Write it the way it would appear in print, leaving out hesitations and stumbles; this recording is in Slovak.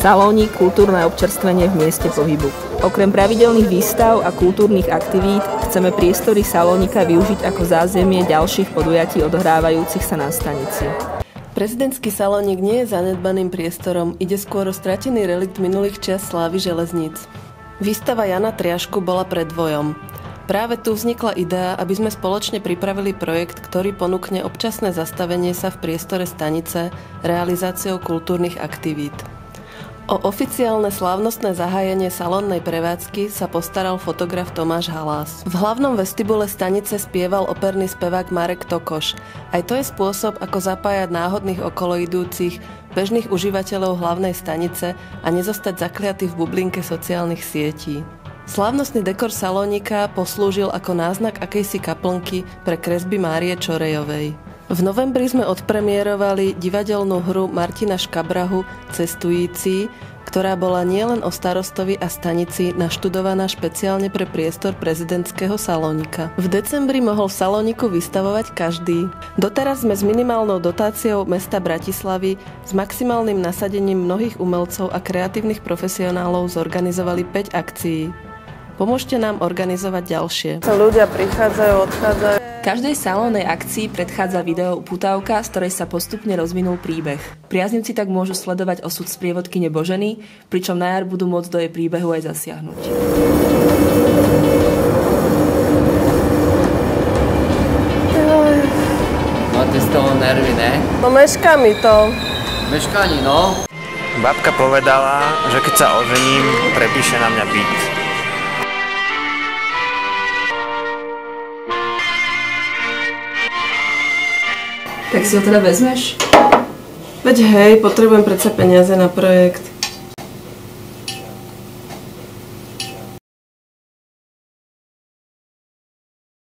Salónik – kultúrne občerstvenie v mieste pohybu. Okrem pravidelných výstav a kultúrnych aktivít chceme priestory Salónika využiť ako zázemie ďalších podujatí odohrávajúcich sa na stanici. Prezidentský Salónik nie je zanedbaným priestorom, ide skôr o stratený relikt minulých čias slávy železníc. Výstava Jana Triašku bola predvojom. Práve tu vznikla idea, aby sme spoločne pripravili projekt, ktorý ponúkne občasné zastavenie sa v priestore stanice realizáciou kultúrnych aktivít. O oficiálne slávnostné zahájenie salónnej prevádzky sa postaral fotograf Tomáš Halás. V hlavnom vestibule stanice spieval operný spevák Marek Tokoš. Aj to je spôsob, ako zapájať náhodných okoloidúcich, bežných užívateľov hlavnej stanice a nezostať zakliatý v bublinke sociálnych sietí. Slávnostný dekor Salónika poslúžil ako náznak akejsi kaplnky pre kresby Márie Čorejovej. V novembri sme odpremierovali divadelnú hru Martina Škabrahu Cestující, ktorá bola nielen o starostovi a stanici naštudovaná špeciálne pre priestor prezidentského Salónika. V decembri mohol v Salóniku vystavovať každý. Doteraz sme s minimálnou dotáciou mesta Bratislavy s maximálnym nasadením mnohých umelcov a kreatívnych profesionálov zorganizovali 5 akcií. Pomôžte nám organizovať ďalšie. Ľudia prichádzajú, odchádzajú. Každej salónnej akcii predchádza video uputávka, z ktorej sa postupne rozvinul príbeh. Priaznivci tak môžu sledovať osud sprievodkyne Boženy, pričom na jar budú môcť do jej príbehu aj zasiahnuť. Máte z toho nervy, ne? No mešká mi to. Meškání, no. Babka povedala, že keď sa ožením, prepíše na mňa byt. Tak si ho teda vezmeš? Veď hej, potrebujem predsa peniaze na projekt.